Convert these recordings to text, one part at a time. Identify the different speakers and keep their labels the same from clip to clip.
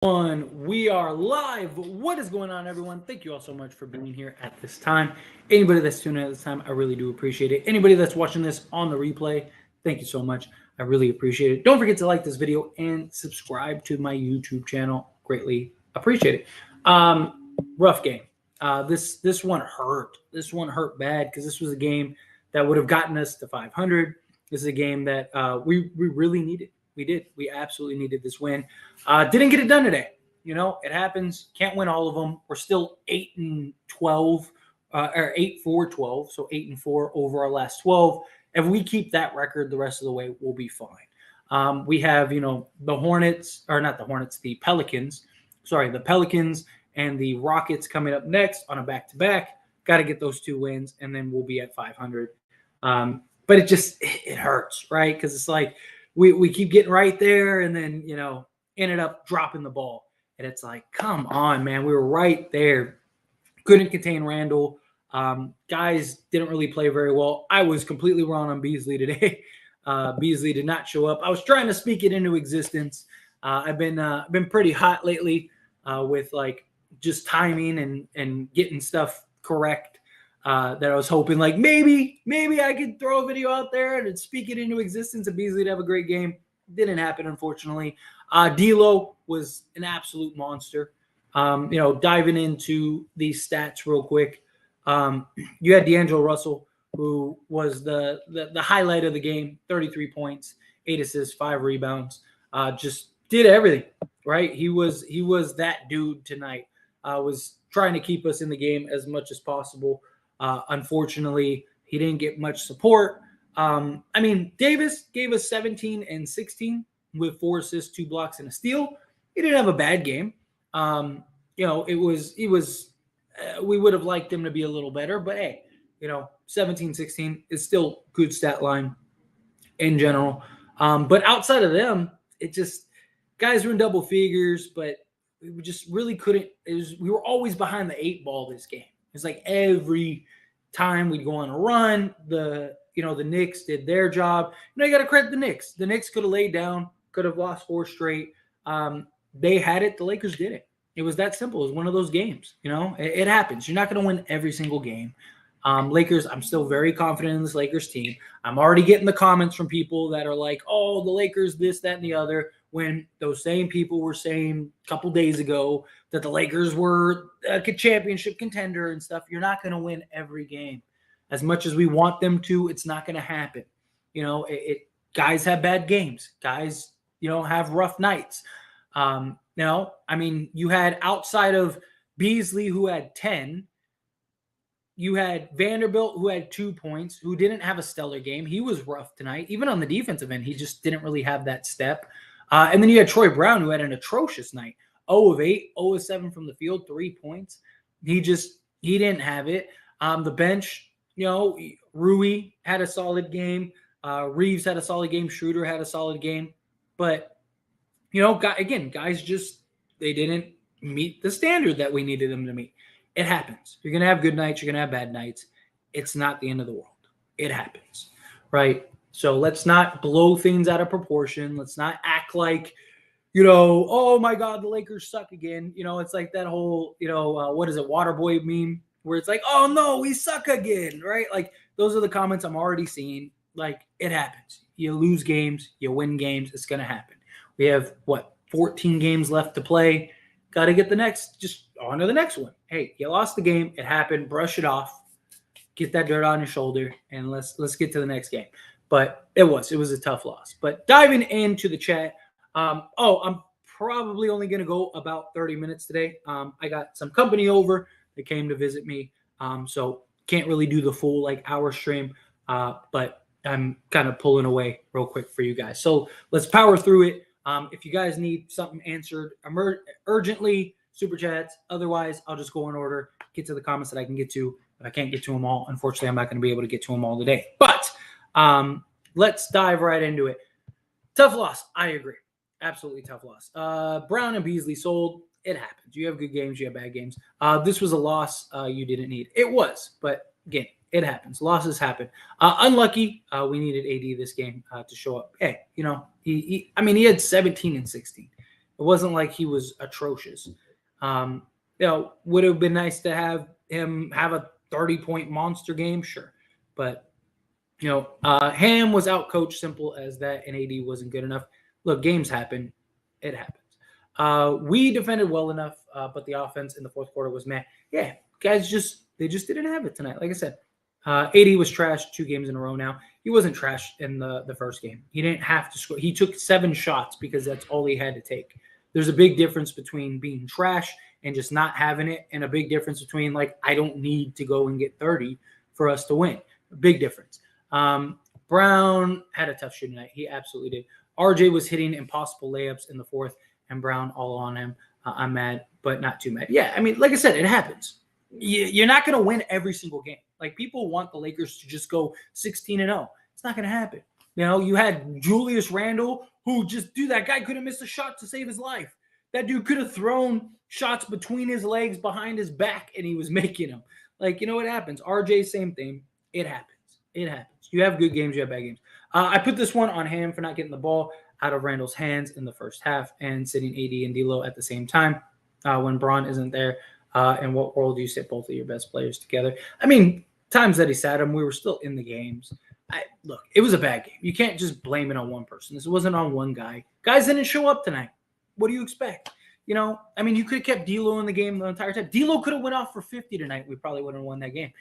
Speaker 1: We are live. What is going on, everyone? Thank you all so much for being here at this time. Anybody that's tuning in at this time, I really do appreciate it. Anybody that's watching this on the replay, thank you so much. I really appreciate it. Don't forget to like this video and subscribe to my YouTube channel. Greatly appreciate it. Rough game. This one hurt. This one hurt bad because this was a game that would have gotten us to 500. This is a game that we really needed. We did. We absolutely needed this win. Didn't get it done today. You know, it happens. Can't win all of them. We're still 8-12, or 8-4-12, so 8-4 over our last 12. If we keep that record the rest of the way, we'll be fine. We have, the Hornets, or not the Hornets, the Pelicans. Sorry, the Pelicans and the Rockets coming up next on a back-to-back. Got to get those 2 wins, and then we'll be at 500. But it hurts, right? Because it's like we keep getting right there, and then, ended up dropping the ball. And it's like, come on, man. We were right there. Couldn't contain Randall. Guys didn't really play very well. I was completely wrong on Beasley today. Beasley did not show up. I was trying to speak it into existence. I've been pretty hot lately with like just timing and getting stuff correct. That I was hoping like maybe I could throw a video out there and speak it into existence and Beasley to have a great game. Didn't happen, unfortunately. D'Lo was an absolute monster. Diving into these stats real quick. You had D'Angelo Russell, who was the highlight of the game. 33 points, 8 assists, 5 rebounds. Just did everything, right? He was that dude tonight. Was trying to keep us in the game as much as possible. Unfortunately, he didn't get much support. Davis gave us 17 and 16 with 4 assists, 2 blocks, and a steal. He didn't have a bad game. We would have liked him to be a little better, but hey, 17, 16 is still good stat line in general. But outside of them, guys were in double figures, but we just really couldn't. We were always behind the 8 ball this game. It's like every time we'd go on a run, the Knicks did their job. You got to credit the Knicks. The Knicks could have laid down, could have lost 4 straight. They had it. The Lakers didn't. It was that simple. It was one of those games. It happens. You're not going to win every single game. Lakers, I'm still very confident in this Lakers team. I'm already getting the comments from people that are like, oh, the Lakers, this, that, and the other, when those same people were saying a couple days ago that the Lakers were a championship contender and stuff. You're not going to win every game. As much as we want them to, it's not going to happen. Guys have bad games. Guys, have rough nights. You had outside of Beasley, who had 10, you had Vanderbilt, who had 2 points, who didn't have a stellar game. He was rough tonight. Even on the defensive end, he just didn't really have that step. And then you had Troy Brown, who had an atrocious night. 0 of 8, 0 of 7 from the field, 3 points. He didn't have it. The bench, Rui had a solid game. Reeves had a solid game. Schroeder had a solid game. But, guys they didn't meet the standard that we needed them to meet. It happens. You're going to have good nights. You're going to have bad nights. It's not the end of the world. It happens, right? So let's not blow things out of proportion. Let's not act like, oh my God, the Lakers suck again. It's like that whole, what is it, Waterboy meme where it's like, oh no, we suck again, right? Like those are the comments I'm already seeing. Like it happens. You lose games, you win games. It's going to happen. We have 14 games left to play. Got to get just on to the next one. Hey, you lost the game. It happened. Brush it off. Get that dirt on your shoulder, and let's get to the next game. But it was a tough loss. But diving into the chat, I'm probably only going to go about 30 minutes today. I got some company over that came to visit me, so can't really do the full hour stream, but I'm kind of pulling away real quick for you guys. So let's power through it. If you guys need something answered urgently, super chats. Otherwise, I'll just go in order, get to the comments that I can get to. If I can't get to them all, unfortunately, I'm not going to be able to get to them all today. But let's dive right into it. Tough loss. I agree. Absolutely tough loss. Brown and Beasley sold. It happens. You have good games. You have bad games. This was a loss you didn't need. It was. But, again, it happens. Losses happen. Unlucky. We needed AD this game to show up. Hey, he had 17 and 16. It wasn't like he was atrocious. Would have been nice to have him have a 30-point monster game, sure, but Ham was out coached, simple as that, and AD wasn't good enough. Look, games happen. It happens. We defended well enough, but the offense in the fourth quarter was meh. Yeah, guys they just didn't have it tonight. Like I said, AD was trash 2 games in a row now. He wasn't trash in the first game. He didn't have to score. He took 7 shots because that's all he had to take. There's a big difference between being trash and just not having it, and a big difference between, like, I don't need to go and get 30 for us to win. A big difference. Brown had a tough shooting night. He absolutely did. RJ was hitting impossible layups in the fourth, and Brown all on him. I'm mad, but not too mad. Yeah, I mean, like I said, it happens. You're not going to win every single game. Like, people want the Lakers to just go 16-0. It's not going to happen. You had Julius Randle, who that guy could have missed a shot to save his life. That dude could have thrown shots between his legs, behind his back, and he was making them. Like, what happens? RJ, same thing. It happens. It happens. You have good games, you have bad games. I put this one on Ham for not getting the ball out of Randall's hands in the first half and sitting AD and D'Lo at the same time when Braun isn't there. In what world do you sit both of your best players together? I mean, times that he sat them, we were still in the games. Look, it was a bad game. You can't just blame it on one person. This wasn't on one guy. Guys didn't show up tonight. What do you expect? You could have kept D'Lo in the game the entire time. D'Lo could have went off for 50 tonight. We probably would have won that game.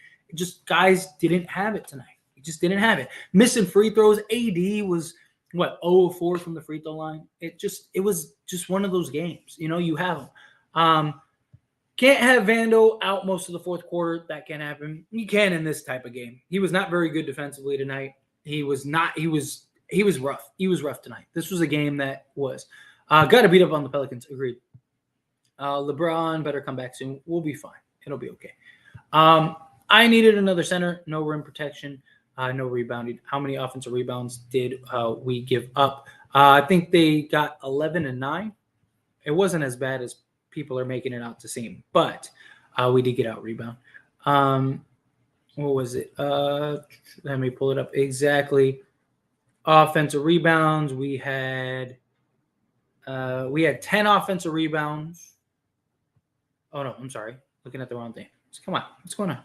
Speaker 1: Guys didn't have it tonight. He just didn't have it. Missing free throws. AD was 0-4 from the free throw line. It was just one of those games. You have them. Can't have Vando out most of the fourth quarter. That can't happen. You can in this type of game. He was not very good defensively tonight. He was rough. He was rough tonight. This was a game that was got to beat up on the Pelicans. Agreed. LeBron better come back soon. We'll be fine. It'll be okay. I needed another center. No rim protection. No rebounding. How many offensive rebounds did we give up? I think they got 11 and 9. It wasn't as bad as people are making it out to seem, but we did get out rebound. What was it? Let me pull it up exactly. Offensive rebounds. We had 10 offensive rebounds. Oh no, I'm sorry. Looking at the wrong thing. Come on. What's going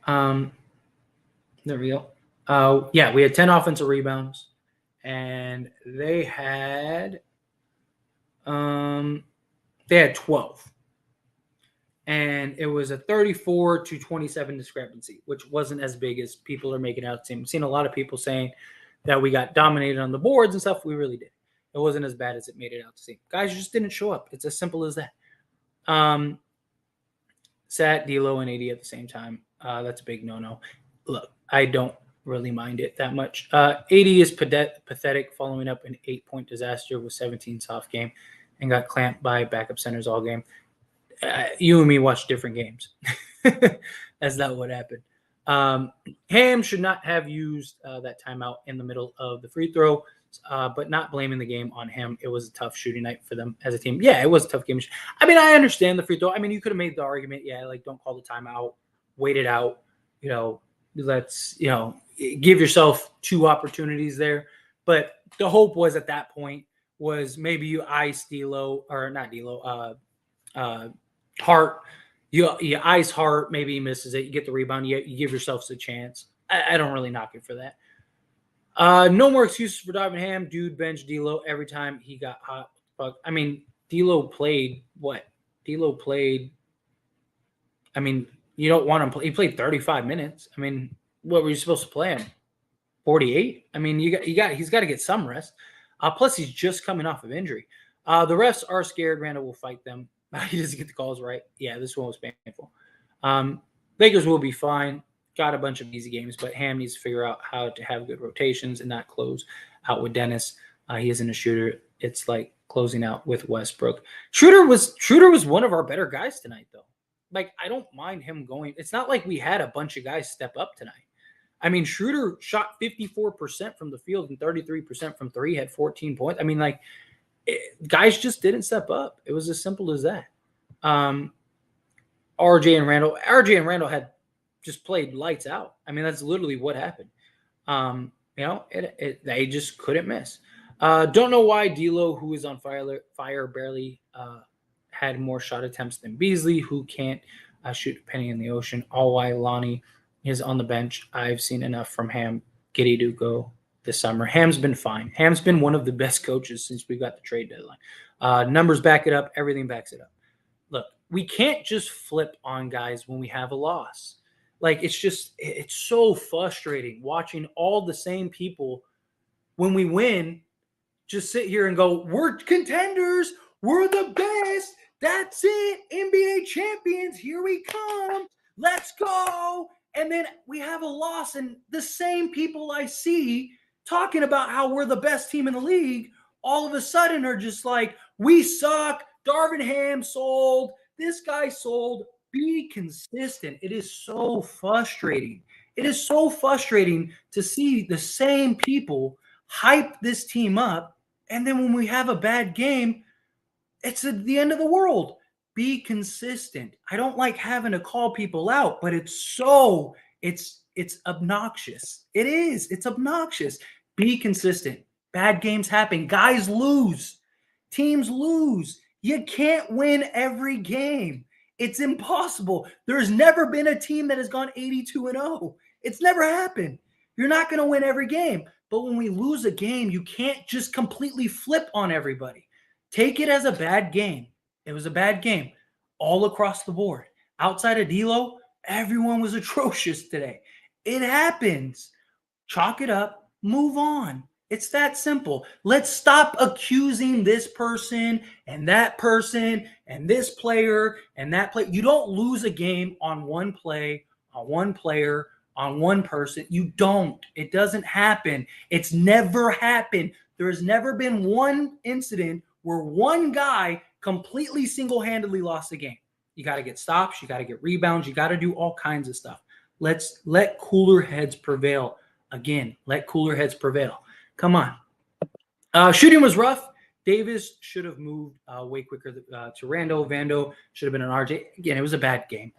Speaker 1: on? There we go. We had 10 offensive rebounds, and they had 12. And it was a 34-27 discrepancy, which wasn't as big as people are making out to seem. I've seen a lot of people saying that we got dominated on the boards and stuff. We really did. It wasn't as bad as it made it out to seem. Guys just didn't show up. It's as simple as that. Sat D'Lo and AD at the same time. That's a big no-no. Look, I don't really mind it that much. AD is pathetic, following up an 8-point disaster with 17 soft game and got clamped by backup centers all game. You and me watch different games. That's not what happened. Ham should not have used that timeout in the middle of the free throw, but not blaming the game on him. It was a tough shooting night for them as a team. Yeah, it was a tough game. I mean, I understand the free throw. I mean, you could have made the argument, don't call the timeout, wait it out. Let's, give yourself 2 opportunities there. But the hope was at that point was maybe you ice D'Lo, or not D'Lo, Hart. You ice Hart, maybe he misses it. You get the rebound. You give yourself a chance. I don't really knock it for that. No more excuses for Darvin Ham. Dude bench D'Lo every time he got hot. I mean, D'Lo played what? D'Lo played. I mean, you don't want him play. He played 35 minutes. I mean, what were you supposed to play him? 48? I mean, he's got to get some rest. Plus, he's just coming off of injury. The refs are scared. Randall will fight them. He doesn't get the calls right. Yeah, this one was painful. Lakers will be fine. Got a bunch of easy games, but Ham needs to figure out how to have good rotations and not close out with Dennis. He isn't a shooter. It's like closing out with Westbrook. Schroeder was one of our better guys tonight, though. Like, I don't mind him going. It's not like we had a bunch of guys step up tonight. I mean, Schroeder shot 54% from the field and 33% from 3, had 14 points. I mean, guys just didn't step up. It was as simple as that. RJ and Randall had just played lights out. I mean, that's literally what happened. They just couldn't miss. Don't know why D'Lo, who is on fire barely had more shot attempts than Beasley, who can't shoot a penny in the ocean. All why Lonnie is on the bench. I've seen enough from Ham Giddy to go this summer. Ham's been fine. Ham's been one of the best coaches since we got the trade deadline. Numbers back it up. Everything backs it up. Look, we can't just flip on guys when we have a loss. Like, it's so frustrating watching all the same people when we win just sit here and go, we're contenders. We're the best. That's it. NBA champions. Here we come. Let's go. And then we have a loss, and the same people I see talking about how we're the best team in the league all of a sudden are just like, we suck. Darvin Ham sold. This guy sold. Be consistent. It is so frustrating. It is so frustrating to see the same people hype this team up, and then when we have a bad game, it's at the end of the world. Be consistent. I don't like having to call people out, but it's obnoxious. It is. It's obnoxious. Be consistent. Bad games happen. Guys lose. Teams lose. You can't win every game. It's impossible. There's never been a team that has gone 82-0. It's never happened. You're not going to win every game. But when we lose a game, you can't just completely flip on everybody. Take it as a bad game. It was a bad game all across the board. Outside of D'Lo, everyone was atrocious today. It happens. Chalk it up. Move on. It's that simple. Let's stop accusing this person and this player and that player. You don't lose a game on one play, on one player, on one person. You don't. It doesn't happen. It's never happened. There has never been one incident where one guy completely single-handedly lost the game. You got to get stops. You got to get rebounds. You got to do all kinds of stuff. Let's let cooler heads prevail. Again, let cooler heads prevail. Come on. Shooting was rough. Davis should have moved way quicker to Randall. Vando should have been an RJ. Again, it was a bad game.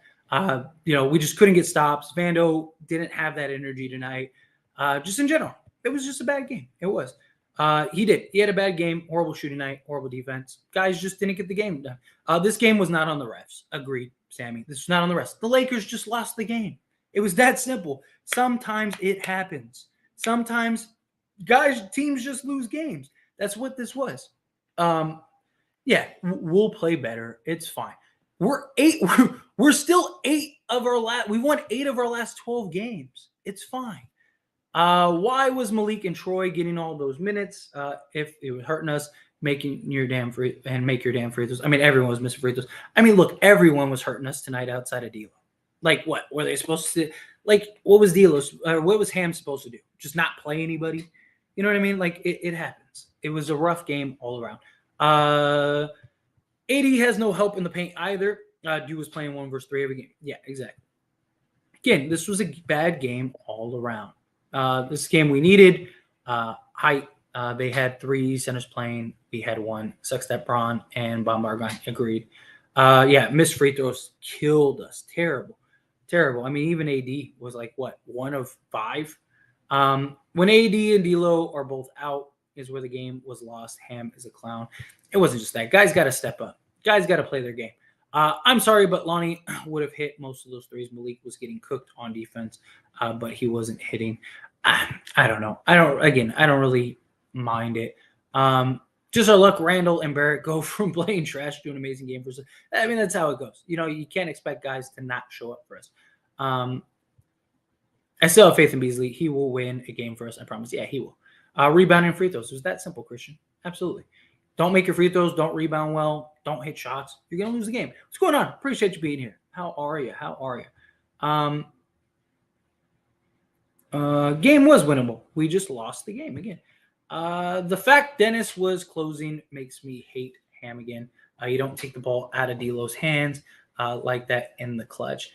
Speaker 1: We just couldn't get stops. Vando didn't have that energy tonight. Just in general, it was just a bad game. It was. He did. He had a bad game, horrible shooting night, horrible defense. Guys just didn't get the game done. This game was not on the refs. Agreed, Sammy. This was not on the refs. The Lakers just lost the game. It was that simple. Sometimes it happens. Sometimes teams just lose games. That's what this was. We'll play better. It's fine. We're still 8 of our last. We won 8 of our last 12 games. It's fine. Why was Malik and Troy getting all those minutes? If it was hurting us, make your damn free throws. I mean, everyone was missing free throws. I mean, look, everyone was hurting us tonight outside of D'Lo. Like, what were they supposed to? Like, what was D'Lo? What was Ham supposed to do? Just not play anybody? You know what I mean? Like, it happens. It was a rough game all around. AD has no help in the paint either. Dude was playing 1 versus 3 every game. Yeah, exactly. Again, this was a bad game all around. This game we needed height. They had 3 centers playing. We had 1. Sucks that Braun and Baumgartner agreed. Missed free throws killed us. Terrible. I mean, even AD was like, 1 of 5? When AD and D'Lo are both out is where the game was lost. Ham is a clown. It wasn't just that. Guys got to step up. Guys got to play their game. I'm sorry, but Lonnie would have hit most of those threes. Malik was getting cooked on defense, but he wasn't hitting. I don't know. I don't really mind it. Just our luck, Randall and Barrett go from playing trash to an amazing game for us. I mean, that's how it goes. You can't expect guys to not show up for us. I still have faith in Beasley. He will win a game for us, I promise. Yeah, he will. Rebounding free throws. It was that simple, Christian. Absolutely. Don't make your free throws. Don't rebound well. Don't hit shots. You're going to lose the game. What's going on? Appreciate you being here. How are you? Game was winnable. We just lost the game again. The fact Dennis was closing makes me hate Ham again. You don't take the ball out of D'Lo's hands like that in the clutch.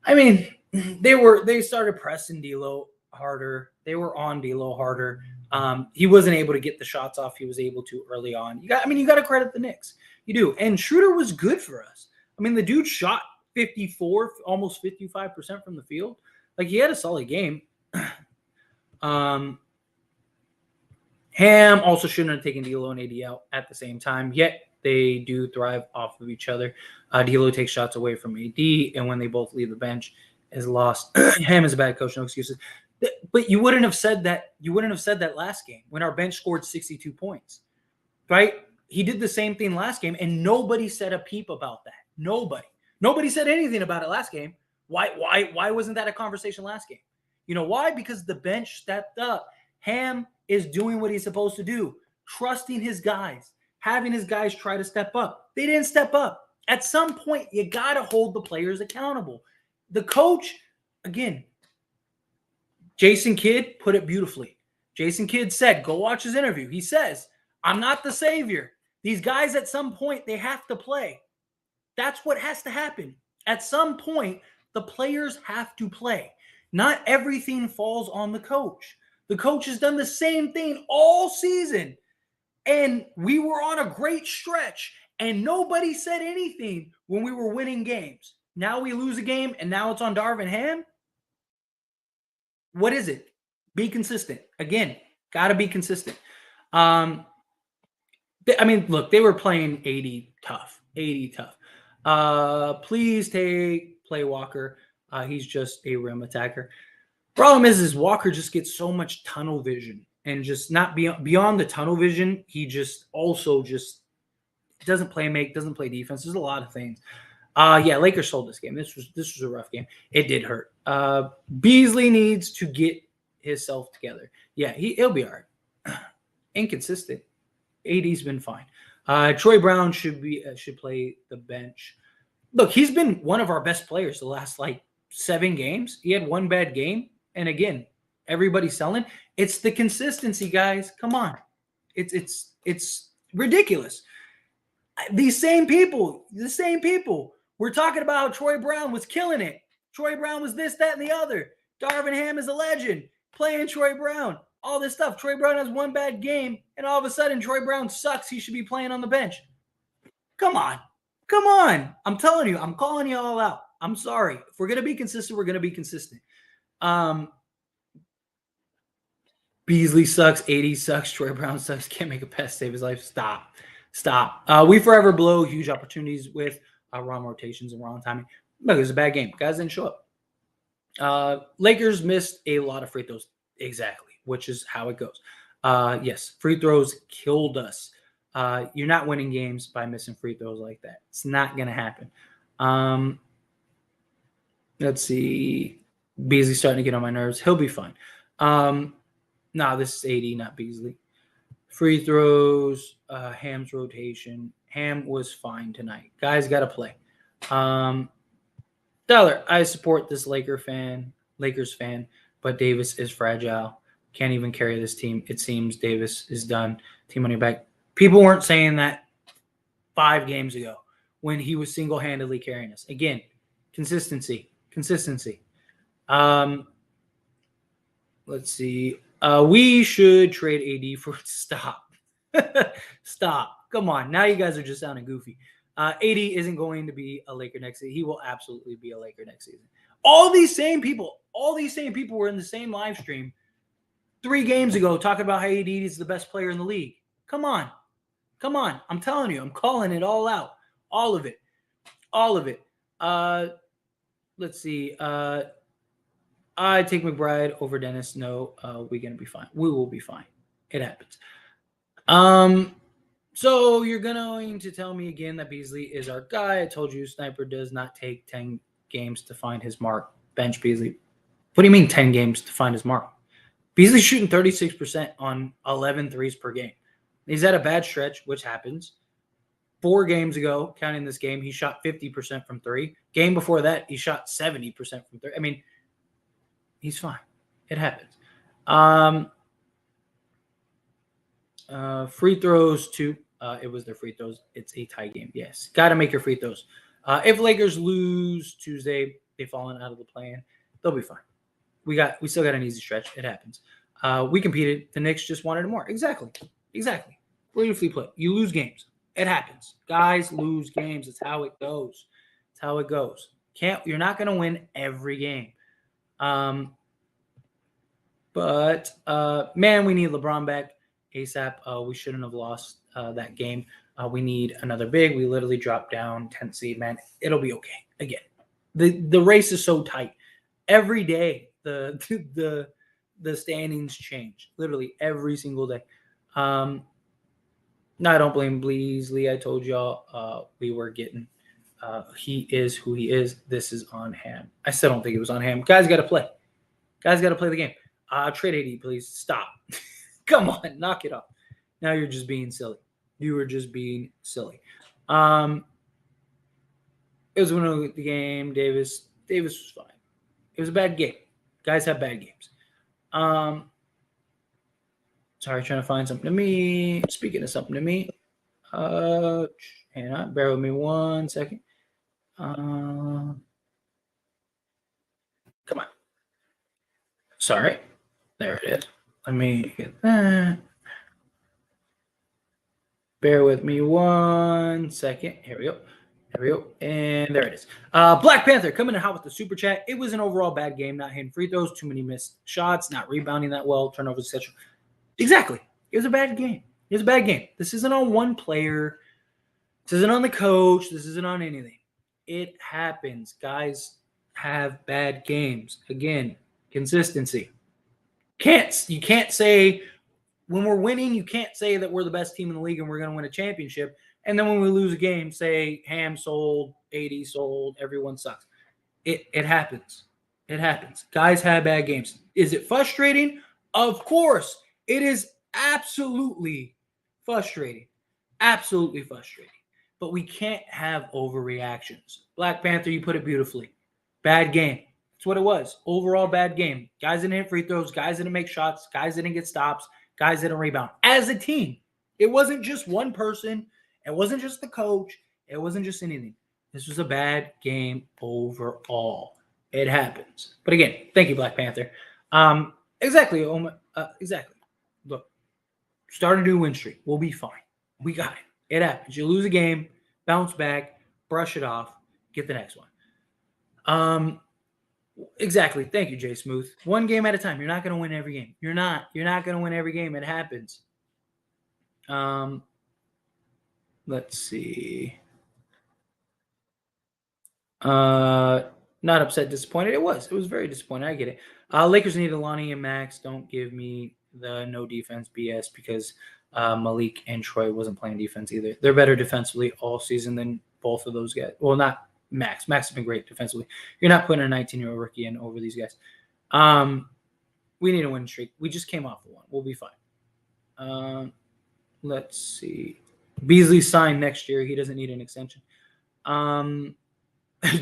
Speaker 1: I mean, they started pressing D'Lo harder. They were on D'Lo harder. He wasn't able to get the shots off he was able to early on. You got to credit the Knicks. You do. And Schroeder was good for us. I mean, the dude shot 54, almost 55% from the field. Like, he had a solid game. And Ham also shouldn't have taken D'Lo and AD out at the same time, yet they do thrive off of each other. D'Lo takes shots away from AD, and when they both leave the bench, is lost. Ham is a bad coach, no excuses. But you wouldn't have said that. You wouldn't have said that last game when our bench scored 62 points, right? He did the same thing last game, and nobody said a peep about that. Nobody said anything about it last game. Why wasn't that a conversation last game? You know why? Because the bench stepped up. Ham is doing what he's supposed to do, trusting his guys, having his guys try to step up. They didn't step up. At some point, you got to hold the players accountable. The coach, again, Jason Kidd put it beautifully. Jason Kidd said, go watch his interview. He says, I'm not the savior. These guys at some point, they have to play. That's what has to happen. At some point, the players have to play. Not everything falls on the coach. The coach has done the same thing all season. And we were on a great stretch, and nobody said anything when we were winning games. Now we lose a game, and now it's on Darvin Ham? What is it? Be consistent. Again, got to be consistent. I mean, look, they were playing 80 tough. Please play Walker. He's just a rim attacker. Problem is Walker just gets so much tunnel vision, and just not beyond the tunnel vision, he just doesn't play defense. There's a lot of things. Lakers sold this game. This was a rough game. It did hurt. Beasley needs to get himself together. Yeah, he'll be all right. Inconsistent. AD's been fine. Troy Brown should play the bench. Look, he's been one of our best players the last 7 games. He had one bad game, and again, everybody's selling. It's the consistency, guys. Come on, it's ridiculous. The same people we're talking about. Troy Brown was killing it. Troy Brown was this, that, and the other. Darvin Ham is a legend. Playing Troy Brown. All this stuff. Troy Brown has one bad game, and all of a sudden, Troy Brown sucks. He should be playing on the bench. Come on. I'm telling you, I'm calling you all out. I'm sorry. If we're going to be consistent, we're going to be consistent. Beasley sucks. AD sucks. Troy Brown sucks. Can't make a pass to save his life. Stop. We forever blow huge opportunities with wrong rotations and wrong timing. Look, it was a bad game. Guys didn't show up. Lakers missed a lot of free throws. Exactly, which is how it goes. Yes, free throws killed us. You're not winning games by missing free throws like that. It's not going to happen. Let's see. Beasley's starting to get on my nerves. He'll be fine. This is AD, not Beasley. Free throws, Ham's rotation. Ham was fine tonight. Guys got to play. Dollar, I support this Lakers fan, but Davis is fragile. Can't even carry this team. It seems Davis is done. Team on your back. People weren't saying that 5 games ago when he was single-handedly carrying us. Again, consistency. Let's see. We should trade AD for stop. Come on. Now you guys are just sounding goofy. AD isn't going to be a Laker next season. He will absolutely be a Laker next season. All these same people were in the same live stream 3 games ago talking about how AD is the best player in the league. Come on. I'm telling you, I'm calling it all out. All of it. Let's see. I take McBride over Dennis. No, we're going to be fine. We will be fine. It happens. So you're going to tell me again that Beasley is our guy. I told you Sniper does not take 10 games to find his mark. Bench Beasley. What do you mean 10 games to find his mark? Beasley's shooting 36% on 11 threes per game. He's at a bad stretch, which happens. 4 games ago, counting this game, he shot 50% from 3. Game before that, he shot 70% from 3. I mean, he's fine. It happens. Free throws, too. It was their free throws. It's a tie game. Yes. Got to make your free throws. If Lakers lose Tuesday, they've fallen out of the plan. They'll be fine. We still got an easy stretch. It happens. We competed. The Knicks just wanted more. Exactly. Briefly put. You lose games. It happens. Guys lose games. It's how it goes. You're not going to win every game. But we need LeBron back. ASAP. We shouldn't have lost that game. We need another big. We literally dropped down 10th seed, man. It'll be okay. Again, the race is so tight. Every day the standings change. Literally every single day. No, I don't blame Bleasley. I told y'all we were getting. He is who he is. This is on him. I still don't think it was on him. Guys got to play. Guys got to play the game. Trade AD, please. Stop. Come on, knock it off. Now you're just being silly. You were just being silly. It was one of the game. Davis was fine. It was a bad game. Guys have bad games. Sorry, trying to find something to me. Speaking of something to me. Hang on, bear with me 1 second. Come on. Sorry. There it is. Let me get that. Bear with me 1 second. Here we go. There we go. And there it is. Black Panther coming in hot with the super chat. It was an overall bad game. Not hitting free throws, too many missed shots, not rebounding that well, turnovers, etc. Exactly. It was a bad game. It was a bad game. This isn't on one player. This isn't on the coach. This isn't on anything. It happens. Guys have bad games. Again, consistency. You can't say when we're winning, you can't say that we're the best team in the league and we're going to win a championship. And then when we lose a game, say Ham sold, 80 sold, everyone sucks. It happens. It happens. Guys have bad games. Is it frustrating? Of course. It is absolutely frustrating. Absolutely frustrating. But we can't have overreactions. Black Panther, you put it beautifully. Bad game. That's what it was. Overall bad game. Guys didn't hit free throws. Guys didn't make shots. Guys didn't get stops. Guys didn't rebound. As a team. It wasn't just one person. It wasn't just the coach. It wasn't just anything. This was a bad game overall. It happens. But again, thank you, Black Panther. Exactly. Exactly. Look, start a new win streak. We'll be fine. We got it. It happens. You lose a game, bounce back, brush it off, get the next one. Exactly. Thank you, Jay Smooth. One game at a time. You're not going to win every game. You're not. You're not going to win every game. It happens. Let's see. Not upset, disappointed. It was very disappointing. I get it. Lakers need Alani and Max. Don't give me the no defense BS because Malik and Troy wasn't playing defense either. They're better defensively all season than both of those guys. Well, not Max. Max has been great defensively. You're not putting a 19-year-old rookie in over these guys. We need a win streak. We just came off of one. We'll be fine. Let's see. Beasley signed next year. He doesn't need an extension.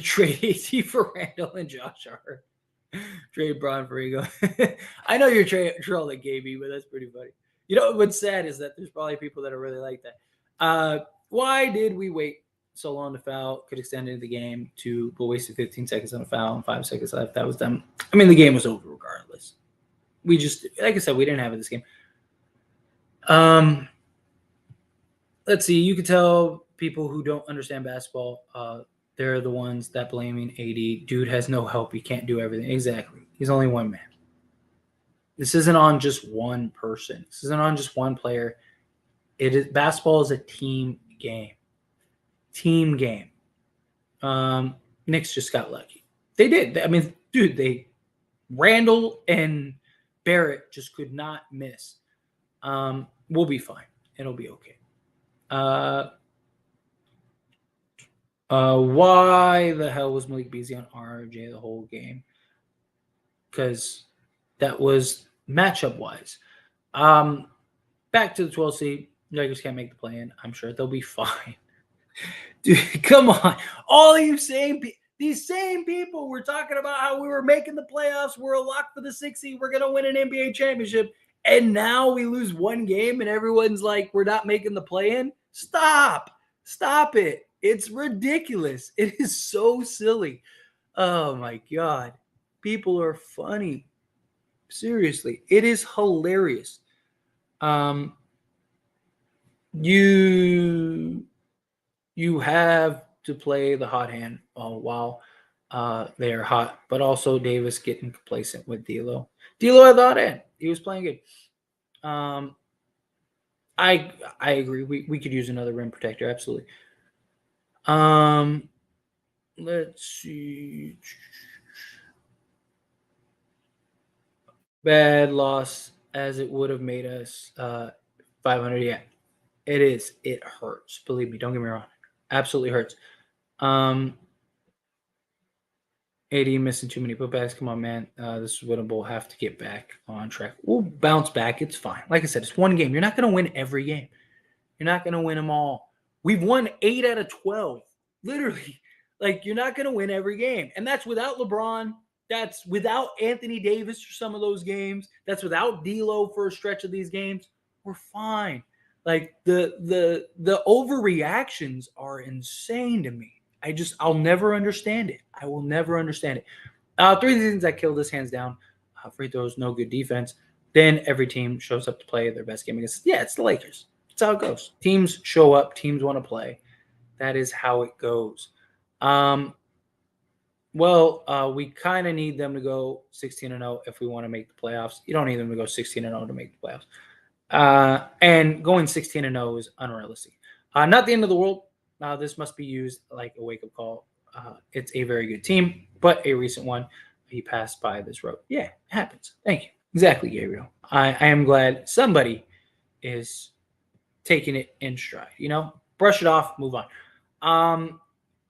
Speaker 1: Trade AC for Randall and Josh Hart. Trade Braun for Ego. I know you're trolling KB, but that's pretty funny. You know what's sad is that there's probably people that are really like that. Why did we wait so long to foul? Could extend into the game but wasted 15 seconds on a foul and 5 seconds left. That was them. I mean, the game was over regardless. We just, like I said, we didn't have it this game. Let's see. You could tell people who don't understand basketball, they're the ones that blaming AD. Dude has no help. He can't do everything. Exactly. He's only one man. This isn't on just one person. This isn't on just one player. Basketball is a team game. Team game. Knicks just got lucky. They did. I mean, dude, Randall and Barrett just could not miss. We'll be fine. It'll be okay. Why the hell was Malik Beasley on RJ the whole game? Because that was matchup wise. Back to the 12 seed. Lakers can't make the play in. I'm sure they'll be fine. Dude, come on. All these same people were talking about how we were making the playoffs. We're a lock for the 6th seed. We're going to win an NBA championship. And now we lose one game and everyone's like, we're not making the play in. Stop it. It's ridiculous. It is so silly. Oh my God. People are funny. Seriously. It is hilarious. You have to play the hot hand while they are hot, but also Davis getting complacent with D'Lo. D'Lo had the hot hand. He was playing good. I agree. We could use another rim protector, absolutely. Let's see. Bad loss as it would have made us 500. Yeah, it is. It hurts. Believe me. Don't get me wrong. Absolutely hurts. Um, AD missing too many putbacks. Come on, man. This is winnable. Have to get back on track. We'll bounce back. It's fine. Like I said, it's one game. You're not going to win every game. You're not going to win them all. We've won 8 out of 12. Literally. Like, you're not going to win every game. And that's without LeBron. That's without Anthony Davis for some of those games. That's without D'Lo for a stretch of these games. We're fine. Like, the overreactions are insane to me. I'll never understand it. I will never understand it. Three things that killed us, hands down. Free throws, no good defense. Then every team shows up to play their best game against. Yeah, it's the Lakers. That's how it goes. Teams show up. Teams want to play. That is how it goes. We kind of need them to go 16-0 if we want to make the playoffs. You don't need them to go 16-0 to make the playoffs. And going 16-0 is unrealistic. Not the end of the world. This must be used like a wake-up call. It's a very good team, but a recent one. He passed by this road. Yeah, it happens. Thank you. Exactly, Gabriel. I am glad somebody is taking it in stride. Brush it off, move on.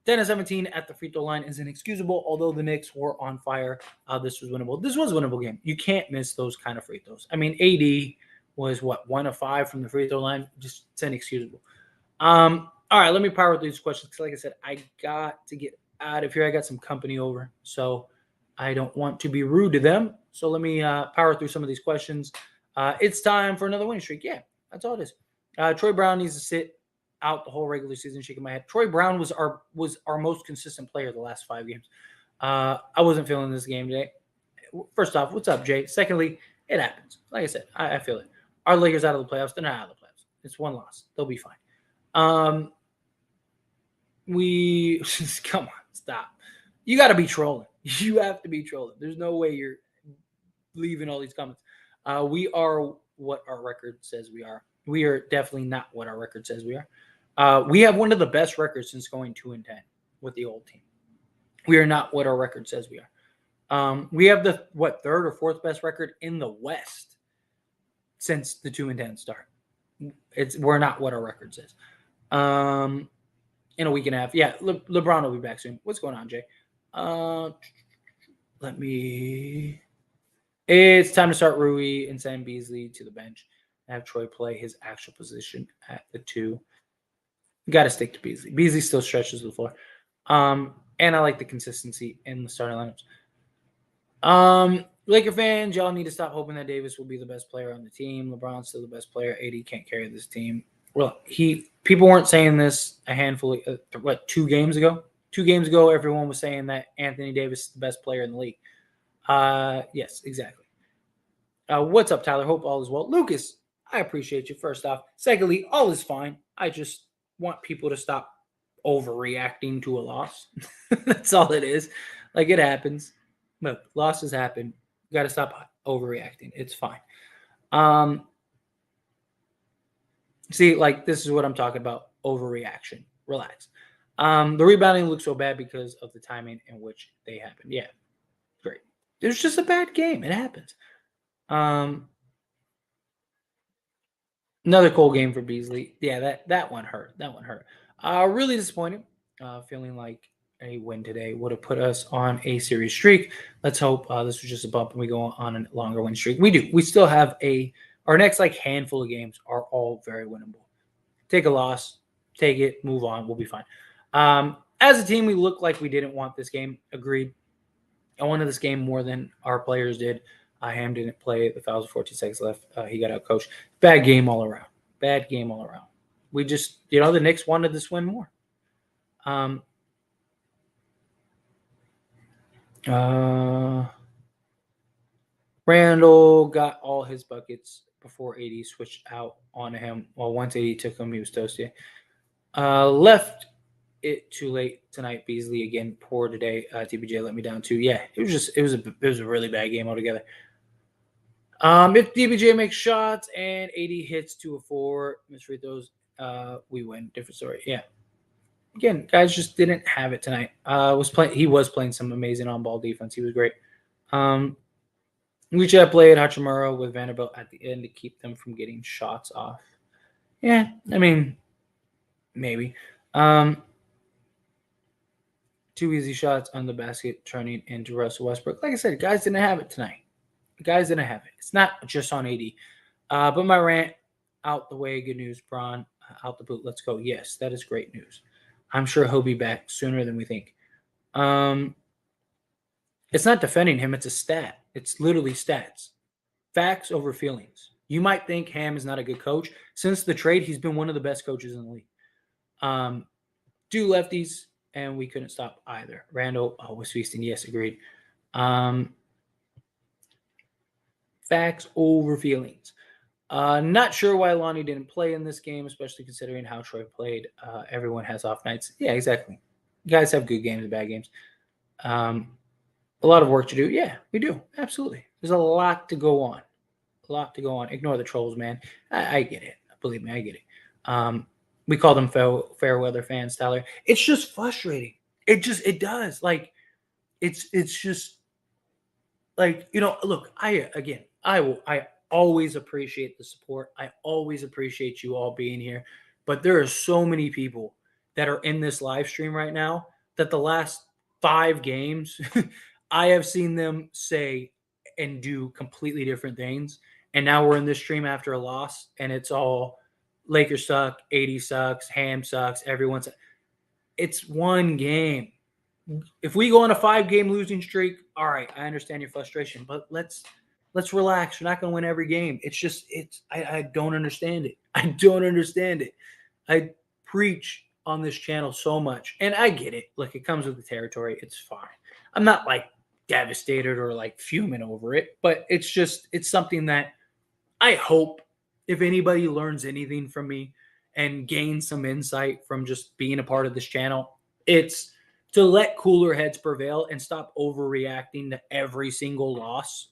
Speaker 1: 10-17 at the free throw line is inexcusable, although the Knicks were on fire. This was winnable. This was a winnable game. You can't miss those kind of free throws. I mean, AD was, 1 of 5 from the free throw line. Just, it's inexcusable. All right, let me power through these questions because, like I said, I got to get out of here. I got some company over, so I don't want to be rude to them. So let me power through some of these questions. It's time for another winning streak. Yeah, that's all it is. Troy Brown needs to sit out the whole regular season. Shaking my head. Troy Brown was our most consistent player the last 5 games. I wasn't feeling this game today. First off, what's up, Jay? Secondly, it happens. Like I said, I feel it. Our Lakers out of the playoffs. They're not out of the playoffs. It's one loss. They'll be fine. We come on, stop. You got to be trolling. You have to be trolling. There's no way you're leaving all these comments. We are what our record says we are. We are definitely not what our record says we are. We have one of the best records since going 2-10 with the old team. We are not what our record says we are. We have the third or fourth best record in the West since the 2-10 start. We're not what our record says. In a week and a half. Yeah, LeBron will be back soon. What's going on, Jay? It's time to start Rui and send Beasley to the bench. Have Troy play his actual position at the 2. Got to stick to Beasley. Beasley still stretches the floor. And I like the consistency in the starting lineups. Laker fans, y'all need to stop hoping that Davis will be the best player on the team. LeBron's still the best player. AD can't carry this team. Well, people weren't saying this a handful of 2 games ago? 2 games ago, everyone was saying that Anthony Davis is the best player in the league. Yes, exactly. What's up, Tyler? Hope all is well. Lucas, I appreciate you, first off. Secondly, all is fine. I just want people to stop overreacting to a loss. That's all it is. Like, it happens. Look, losses happen. You got to stop overreacting. It's fine. See, like, this is what I'm talking about. Overreaction. Relax. The rebounding looks so bad because of the timing in which they happened. Yeah, great. It was just a bad game. It happens. Another cold game for Beasley. Yeah, that one hurt. That one hurt. Really disappointed. Feeling like a win today would have put us on a series streak. Let's hope this was just a bump and we go on a longer win streak. We do. We still have our next handful of games are all very winnable. Take a loss, take it, move on. We'll be fine. As a team, we look like we didn't want this game. Agreed. I wanted this game more than our players did. Ham didn't play. The fouls 14 seconds left. He got out coached. Bad game all around. Bad game all around. We just, the Knicks wanted this win more. Randall got all his buckets before AD switched out on him. Well, once AD took him, he was toasty. Left it too late tonight. Beasley again poor today. TBJ let me down too. Yeah, it was a really bad game altogether. If DBJ makes shots and 80 hits 2 of 4, misread those, we win. Different story. Yeah. Again, guys just didn't have it tonight. He was playing some amazing on-ball defense. He was great. We should have played Hachimura with Vanderbilt at the end to keep them from getting shots off. Yeah, I mean, maybe. 2 easy shots on the basket turning into Russell Westbrook. Like I said, guys didn't have it tonight. Guys didn't have it. It's not just on AD. But my rant out the way. Good news, Braun. Out the boot. Let's go. Yes, that is great news. I'm sure he'll be back sooner than we think. It's not defending him. It's a stat. It's literally stats. Facts over feelings. You might think Ham is not a good coach. Since the trade, he's been one of the best coaches in the league. 2 lefties, and we couldn't stop either. Randall was feasting. Yes, agreed. Facts over feelings. Not sure why Lonnie didn't play in this game, especially considering how Troy played. Everyone has off nights. Yeah, exactly. Guys have good games and bad games. A lot of work to do. Yeah, we do. Absolutely. There's a lot to go on. A lot to go on. Ignore the trolls, man. I get it. Believe me, I get it. We call them fair weather fans, Tyler. It's just frustrating. It does. Like, it's just like, look, I always appreciate the support. I always appreciate you all being here. But there are so many people that are in this live stream right now that the last 5 games, I have seen them say and do completely different things. And now we're in this stream after a loss, and it's all Lakers suck, 80 sucks, Ham sucks, everyone's. It's one game. If we go on a 5-game losing streak, all right, I understand your frustration, but let's relax. You're not going to win every game. I don't understand it. I don't understand it. I preach on this channel so much, and I get it. Look, it comes with the territory. It's fine. I'm not like devastated or like fuming over it, but it's something that I hope if anybody learns anything from me and gains some insight from just being a part of this channel, it's to let cooler heads prevail and stop overreacting to every single loss.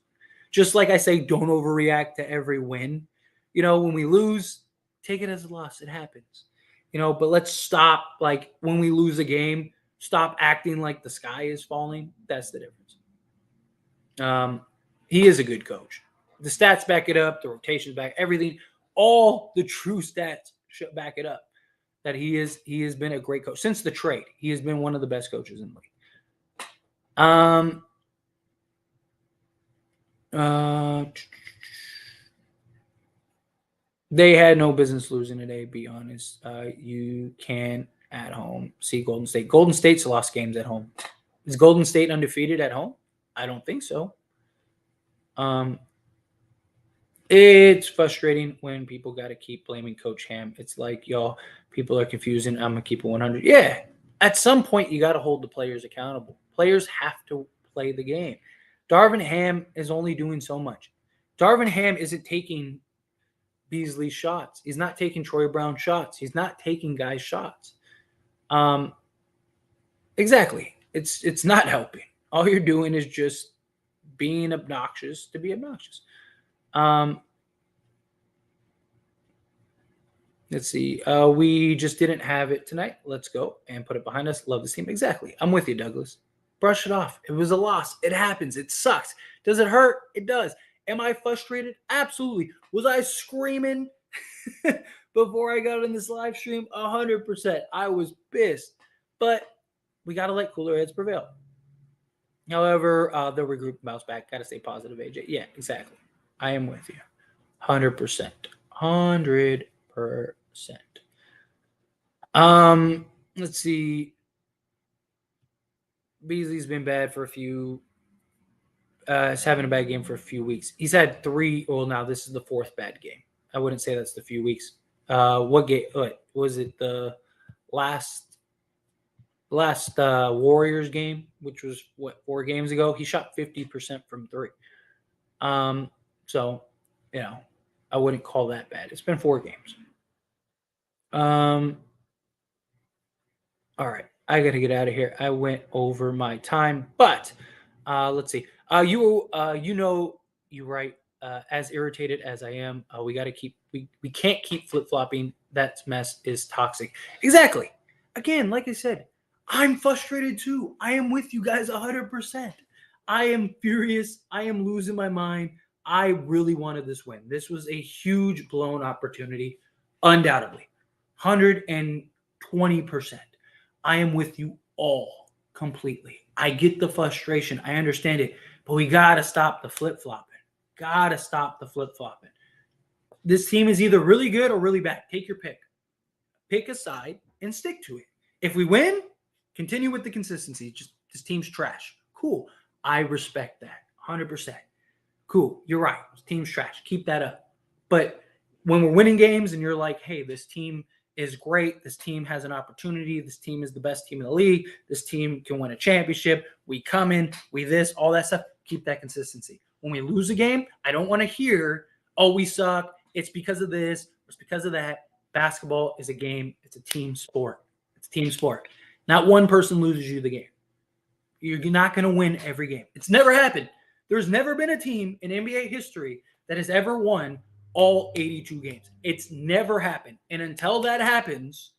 Speaker 1: Just like I say, don't overreact to every win. When we lose, take it as a loss. It happens. But let's stop, like, when we lose a game, stop acting like the sky is falling. That's the difference. He is a good coach. The stats back it up. The rotations back, everything. All the true stats should back it up. That he has been a great coach since the trade. He has been one of the best coaches in the league. They had no business losing today, be honest. You can at home see Golden State. Golden State's lost games at home. Is Golden State undefeated at home? I don't think so. It's frustrating when people got to keep blaming Coach Ham. It's like, y'all, people are confusing. I'm going to keep it 100. Yeah, at some point, you got to hold the players accountable. Players have to play the game. Darvin Ham is only doing so much. Darvin Ham isn't taking Beasley shots. He's not taking Troy Brown shots. He's not taking guys' shots. Exactly. It's not helping. All you're doing is just being obnoxious to be obnoxious. Let's see. We just didn't have it tonight. Let's go and put it behind us. Love this team. Exactly. I'm with you, Douglas. Brush it off. It was a loss. It happens. It sucks. Does it hurt? It does. Am I frustrated? Absolutely. Was I screaming before I got in this live stream? 100%. I was pissed. But we got to let cooler heads prevail. However, they'll regroup and bounce back. Got to stay positive, AJ. Yeah, exactly. I am with you. 100%. 100%. Let's see. Beasley's been bad for a few. He's having a bad game for a few weeks. He's had 3. Well, now this is the 4th bad game. I wouldn't say that's the few weeks. What game? What was it? The last Warriors game, which was 4 games ago. He shot 50% from 3. So, I wouldn't call that bad. It's been 4 games. All right, I gotta get out of here. I went over my time, but let's see. You write as irritated as I am, we can't keep flip flopping. That mess is toxic. Exactly. Again, like I said, I'm frustrated too. I am with you guys 100%. I am furious. I am losing my mind. I really wanted this win. This was a huge blown opportunity, undoubtedly. 120%. I am with you all completely. I get the frustration. I understand it. But we got to stop the flip flopping. Got to stop the flip flopping. This team is either really good or really bad. Take your pick. Pick a side and stick to it. If we win, continue with the consistency. Just this team's trash. Cool. I respect that 100%. Cool. You're right. This team's trash. Keep that up. But when we're winning games and you're like, hey, this team is great. This team has an opportunity. This team is the best team in the league. This team can win a championship. We come in, we this, all that stuff. Keep that consistency. When we lose a game, I don't want to hear, oh, we suck. It's because of this. It's because of that. Basketball is a game. It's a team sport. It's a team sport. Not one person loses you the game. You're not going to win every game. It's never happened. There's never been a team in NBA history that has ever won all 82 games. It's never happened. And until that happens,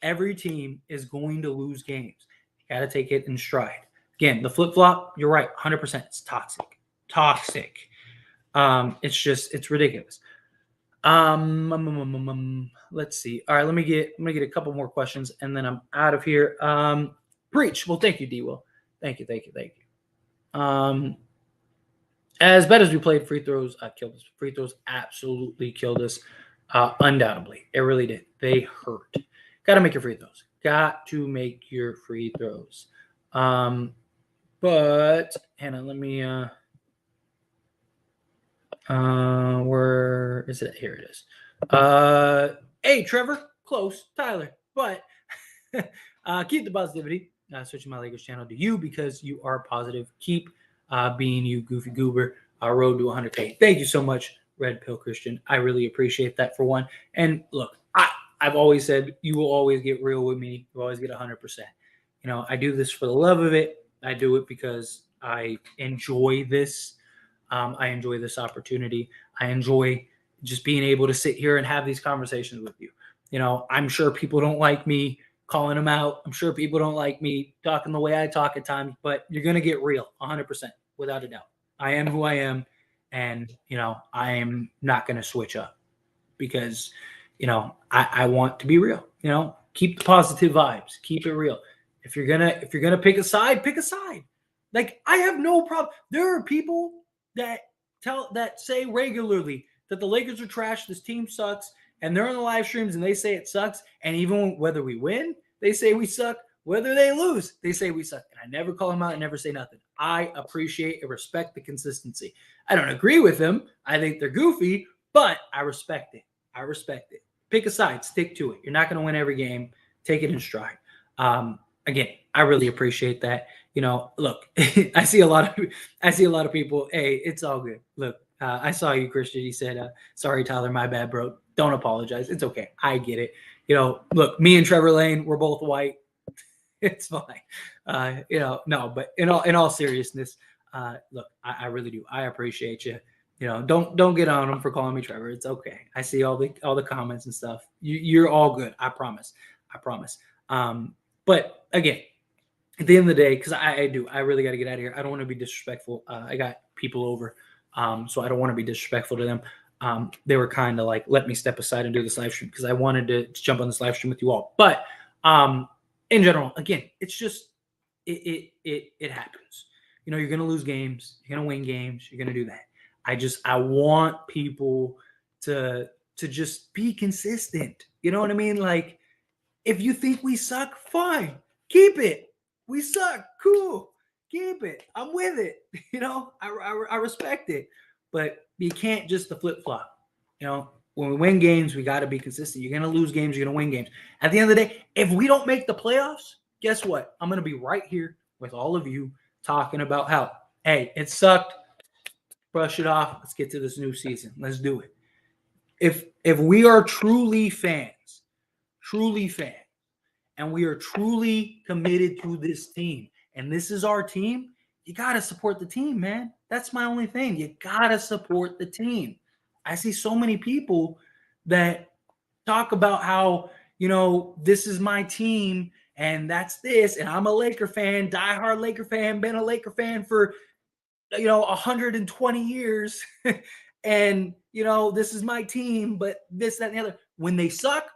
Speaker 1: every team is going to lose games. You got to take it in stride. Again, the flip-flop, you're right, 100%. It's toxic. Toxic. It's ridiculous. Let's see. All right, let me get a couple more questions, and then I'm out of here. Breach. Well, thank you, D-Will. Thank you. As bad as we played, free throws killed us. Free throws absolutely killed us, undoubtedly. It really did. They hurt. Got to make your free throws. Got to make your free throws. But Hannah, let me. Where is it? Here it is. Hey, Trevor, close, Tyler, but keep the positivity. Switching my Lakers channel to you because you are positive. Keep being you, goofy goober. Road to 100K. Thank you so much, Red Pill Christian. I really appreciate that for one. And look, I've always said you will always get real with me. You always get 100%. You know, I do this for the love of it. I do it because I enjoy this. I enjoy this opportunity. I enjoy just being able to sit here and have these conversations with you. You know, I'm sure people don't like me calling them out. I'm sure people don't like me talking the way I talk at times, but you're going to get real 100% without a doubt. I am who I am. And, you know, I am not going to switch up because, you know, I want to be real. You know, keep the positive vibes. Keep it real. If you're gonna pick a side, pick a side. Like, I have no problem. There are people that say regularly that the Lakers are trash, this team sucks, and they're on the live streams and they say it sucks. And even whether we win, they say we suck. Whether they lose, they say we suck. And I never call them out and never say nothing. I appreciate and respect the consistency. I don't agree with them. I think they're goofy, but I respect it. I respect it. Pick a side, stick to it. You're not going to win every game. Take it in stride. Again, I really appreciate that. You know, look, I see a lot of people. Hey, it's all good. Look, I saw you, Christian. He said, sorry, Tyler, my bad, bro. Don't apologize. It's okay. I get it. You know, look, me and Trevor Lane, we're both white. It's fine. You know, no, but in all seriousness, look, I really do. I appreciate you. You know, don't get on them for calling me Trevor. It's okay. I see all the comments and stuff. You're all good. I promise. But again, at the end of the day, because I really got to get out of here. I don't want to be disrespectful. I got people over, so I don't want to be disrespectful to them. They were kind of like, let me step aside and do this live stream because I wanted to jump on this live stream with you all. But in general, again, it's just it happens. You know, you're gonna lose games, you're gonna win games, you're gonna do that. I want people to just be consistent. You know what I mean? Like, if you think we suck, fine, keep it. We suck, cool, keep it. I'm with it. You know, I respect it, but you can't just the flip flop. You know, when we win games, we got to be consistent. You're gonna lose games, you're gonna win games. At the end of the day, if we don't make the playoffs, guess what? I'm gonna be right here with all of you talking about how, hey, it sucked. Brush it off. Let's get to this new season. Let's do it. If we are truly fans, and we are truly committed to this team, and this is our team, you got to support the team, man. That's my only thing. You got to support the team. I see so many people that talk about how, this is my team and that's this. And I'm a Laker fan, diehard Laker fan, been a Laker fan for, 120 years. And, this is my team, but this, that, and the other. When they suck,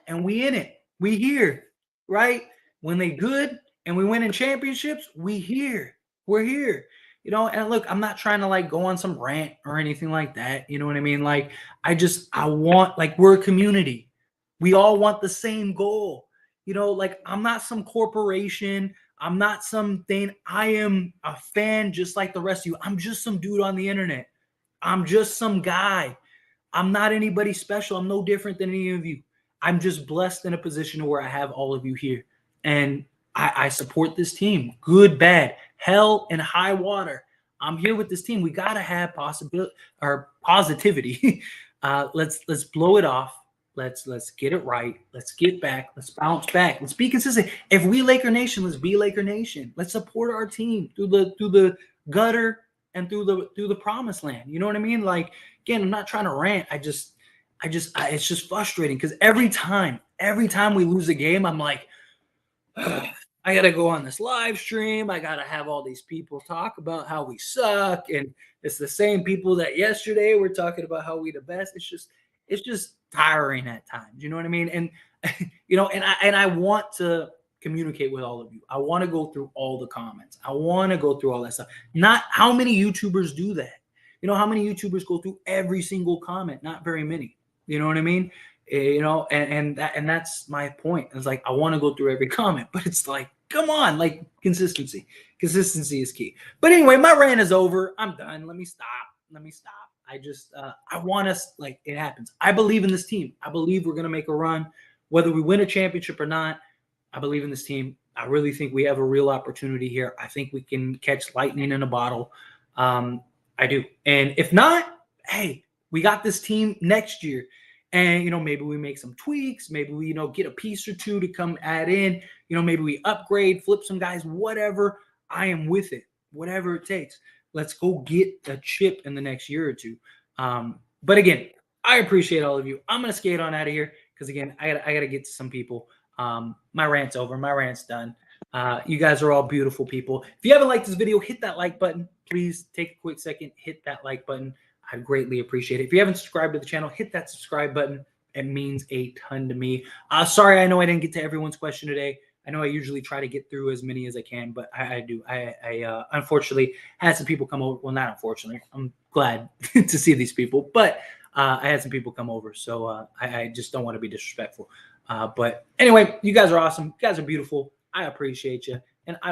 Speaker 1: and we in it. We here, right? When they good and we win in championships, we here. We're here. And look, I'm not trying to like go on some rant or anything like that. You know what I mean? Like, I want, like, we're a community. We all want the same goal. Like, I'm not some corporation. I'm not something. I am a fan just like the rest of you. I'm just some dude on the internet. I'm just some guy. I'm not anybody special. I'm no different than any of you. I'm just blessed in a position where I have all of you here. And I support this team. Good, bad, hell, and high water. I'm here with this team. We got to have possibility or positivity. Let's blow it off. Let's get it right. Let's get back. Let's bounce back. Let's be consistent. If we Laker Nation, let's be Laker Nation. Let's support our team through the gutter and through the promised land. You know what I mean? Like, again, I'm not trying to rant. It's just frustrating because every time we lose a game, I'm like, I got to go on this live stream. I got to have all these people talk about how we suck. And it's the same people that yesterday were talking about how we the best. It's just tiring at times. You know what I mean? And, and I want to communicate with all of you. I want to go through all the comments. I want to go through all that stuff. Not how many YouTubers do that. How many YouTubers go through every single comment? Not very many. You know what I mean? And that's my point. It's like, I want to go through every comment, but it's like, come on, like, consistency is key. But anyway, my rant is over. I'm done. Let me stop. I want us, like, it happens. I believe in this team. I believe we're going to make a run, whether we win a championship or not. I believe in this team. I really think we have a real opportunity here. I think we can catch lightning in a bottle. I do. And if not, hey, we got this team next year. And, maybe we make some tweaks. Maybe we, get a piece or two to come add in. Maybe we upgrade, flip some guys, whatever. I am with it, whatever it takes. Let's go get a chip in the next year or two. But again, I appreciate all of you. I'm going to skate on out of here because, again, I got to get to some people. My rant's over. My rant's done. You guys are all beautiful people. If you haven't liked this video, hit that like button. Please take a quick second, hit that like button. I'd greatly appreciate it. If you haven't subscribed to the channel, hit that subscribe button. It means a ton to me. Sorry, I know I didn't get to everyone's question today. I know I usually try to get through as many as I can, but I do. I unfortunately had some people come over. Well, not unfortunately. I'm glad to see these people, but I had some people come over, so I just don't want to be disrespectful. But anyway, you guys are awesome. You guys are beautiful. I appreciate you, and I will